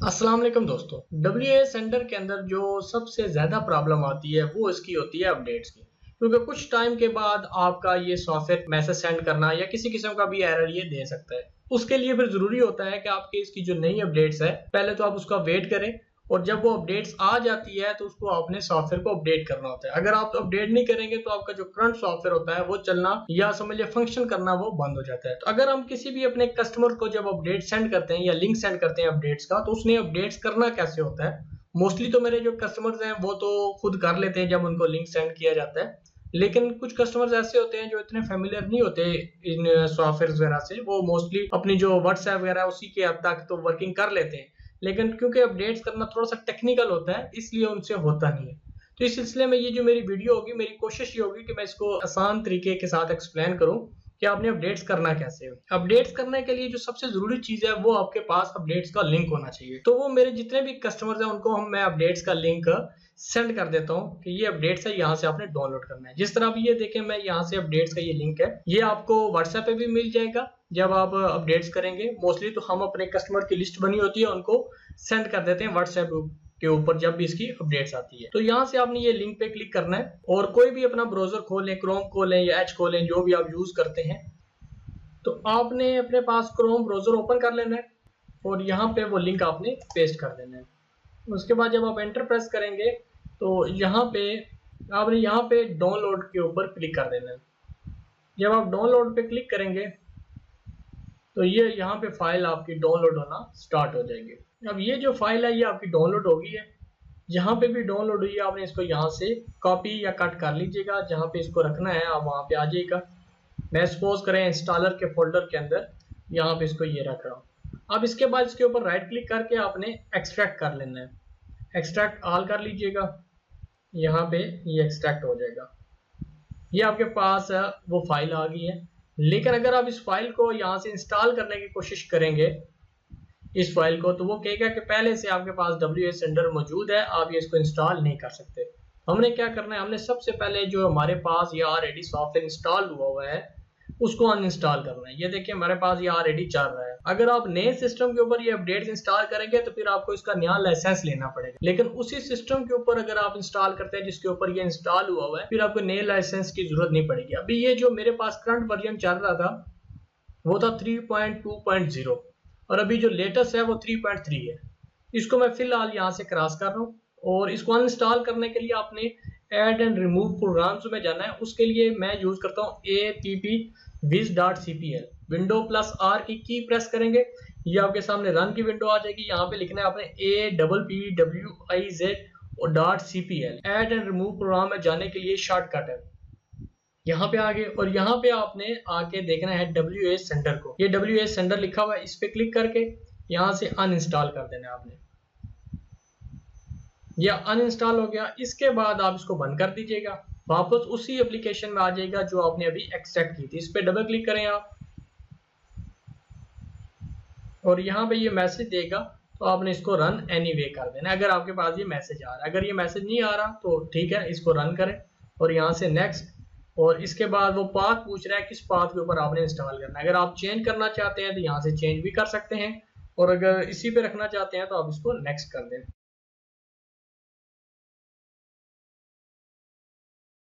अस्सलाम वालेकुम दोस्तों। WA सेंटर के अंदर जो सबसे ज़्यादा प्रॉब्लम आती है वो इसकी होती है अपडेट्स की, क्योंकि कुछ टाइम के बाद आपका ये सॉफ्टवेयर मैसेज सेंड करना या किसी किस्म का भी एरर ये दे सकता है। उसके लिए फिर ज़रूरी होता है कि आपके इसकी जो नई अपडेट्स है पहले तो आप उसका वेट करें, और जब वो अपडेट्स आ जाती है तो उसको आपने सॉफ्टवेयर को अपडेट करना होता है। अगर आप अपडेट नहीं करेंगे तो आपका जो करंट सॉफ्टवेयर होता है वो चलना या समझ लीजिए फंक्शन करना वो बंद हो जाता है। तो अगर हम किसी भी अपने कस्टमर को जब अपडेट सेंड करते हैं या लिंक सेंड करते हैं अपडेट्स का, तो उसने अपडेट्स करना कैसे होता है। मोस्टली तो मेरे जो कस्टमर्स हैं वो तो खुद कर लेते हैं जब उनको लिंक सेंड किया जाता है, लेकिन कुछ कस्टमर्स ऐसे होते हैं जो इतने फेमिलियर नहीं होते इन सॉफ्टवेयर वगैरह से। वो मोस्टली अपनी जो व्हाट्सएप वगैरह उसी के हद तक तो वर्किंग कर लेते हैं, लेकिन क्योंकि अपडेट्स करना थोड़ा-सा टेक्निकल होता है इसलिए उनसे होता नहीं है। तो इस सिलसिले में ये जो मेरी वीडियो होगी, मेरी कोशिश ये होगी कि मैं इसको आसान तरीके के साथ एक्सप्लेन करूँ कि आपने अपडेट्स करना कैसे है। अपडेट्स करने के लिए जो सबसे ज़रूरी चीज़ है वो आपके पास अपडेट्स का लिंक होना चाहिए। तो वो मेरे जितने भी कस्टमर्स हैं उनको मैं अपडेट्स का लिंक सेंड कर देता हूँ कि ये अपडेट्स है, यहाँ से आपने डाउनलोड करना है। जिस तरह अभी ये देखें, मैं यहाँ से अपडेट्स का ये लिंक है, ये आपको व्हाट्सएप पे भी मिल जाएगा जब आप अपडेट्स करेंगे। मोस्टली तो हम अपने कस्टमर की लिस्ट बनी होती है उनको सेंड कर देते हैं व्हाट्सएप के ऊपर जब भी इसकी अपडेट्स आती है। तो यहाँ से आपने ये लिंक पे क्लिक करना है और कोई भी अपना ब्राउजर खोलें, क्रोम खोलें या एज खोलें, जो भी आप यूज करते हैं। तो आपने अपने पास क्रोम ब्राउजर ओपन कर लेना है और यहाँ पे वो लिंक आपने पेस्ट कर देना है। उसके बाद जब आप एंटर प्रेस करेंगे तो यहाँ पे आपने यहाँ पे डाउनलोड के ऊपर क्लिक कर देना है। जब आप डाउनलोड पे क्लिक करेंगे तो ये यहाँ पे फाइल आपकी डाउनलोड होना स्टार्ट हो जाएगी। अब ये जो फाइल है ये आपकी डाउनलोड हो गई है। जहाँ पे भी डाउनलोड हुई है आपने इसको यहाँ से कॉपी या कट कर लीजिएगा। जहाँ पे इसको रखना है आप वहाँ पे आ जाइएगा। मैं सपोज करें इंस्टॉलर के फोल्डर के अंदर यहाँ पे इसको ये रख रहा हूँ। अब इसके बाद इसके ऊपर राइट क्लिक करके आपने एक्सट्रैक्ट कर लेना है। एक्सट्रैक्ट ऑल कर लीजिएगा, यहाँ पे ये एक्सट्रैक्ट हो जाएगा। ये आपके पास वो फाइल आ गई है। लेकिन अगर आप इस फाइल को यहाँ से इंस्टॉल करने की कोशिश करेंगे इस फाइल को, तो वो कहेगा कि पहले से आपके पास WA सेंटर मौजूद है, आप ये इसको इंस्टॉल नहीं कर सकते। हमने क्या करना है, हमने सबसे पहले जो हमारे पास ये ऑलरेडी सॉफ्टवेयर इंस्टॉल हुआ है उसको अनइंस्टॉल करना है। ये देखिए हमारे पास ये ऑलरेडी चल रहा है। अगर आप नए सिस्टम के ऊपर ये अपडेट्स इंस्टॉल करेंगे तो फिर आपको इसका नया लाइसेंस लेना पड़ेगा, लेकिन उसी सिस्टम के ऊपर अगर आप इंस्टॉल करते हैं जिसके ऊपर ये इंस्टॉल हुआ है, फिर आपको नए लाइसेंस की जरूरत नहीं पड़ेगी। अभी ये जो मेरे पास करंट वर्जन चल रहा था वो था 3.2.0 और अभी जो लेटेस्ट है वो 3.3 है। इसको मैं फिलहाल यहाँ से क्रॉस कर रहा हूँ और इसको अनइंस्टॉल करने के लिए आपने ऐड एंड रिमूव प्रोग्राम्स में जाना है। उसके लिए मैं यूज करता हूँ appwiz.cpl। विंडो प्लस आर की प्रेस करेंगे, ये आपके सामने रन की विंडो आ जाएगी। यहाँ पे लिखना है आपने appwiz.cpl। Add and remove programme में जाने के लिए शॉर्टकट है, यहाँ पे आगे और यहाँ पे आपने आके देखना है WA सेंटर को। ये WA सेंटर लिखा हुआ है, इस पे क्लिक करके यहाँ से अनइंस्टॉल कर देना है आपने। या अनइंस्टॉल हो गया, इसके बाद आप इसको बंद कर दीजिएगा। वापस उसी एप्लीकेशन में आ जाएगा जो आपने अभी एक्सट्रैक्ट की थी। इस पे डबल क्लिक करें आप और यहाँ पे ये मैसेज देगा, तो आपने इसको रन एनीवे कर देना है अगर आपके पास ये मैसेज आ रहा है। अगर ये मैसेज नहीं आ रहा तो ठीक है, इसको रन करें और यहाँ से नेक्स्ट। और इसके बाद वो पाथ पूछ रहा है किस पाथ के ऊपर आपने इंस्टॉल करना है। अगर आप चेंज करना चाहते हैं तो यहाँ से चेंज भी कर सकते हैं, और अगर इसी पे रखना चाहते हैं तो आप इसको नेक्स्ट कर दें।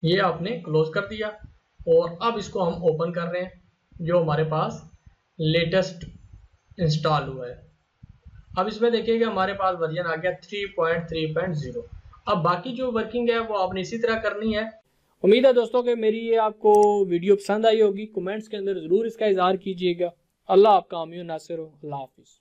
ये आपने क्लोज कर दिया और अब इसको हम ओपन कर रहे हैं जो हमारे पास लेटेस्ट इंस्टॉल हुआ है। अब इसमें देखिएगा हमारे पास वर्जन आ गया 3.3.0। अब बाकी जो वर्किंग है वो आपने इसी तरह करनी है। उम्मीद है दोस्तों कि मेरी ये आपको वीडियो पसंद आई होगी। कमेंट्स के अंदर ज़रूर इसका इज़हार कीजिएगा। अल्लाह आपका आमीन नासिर हो। अल्लाह हाफिज़।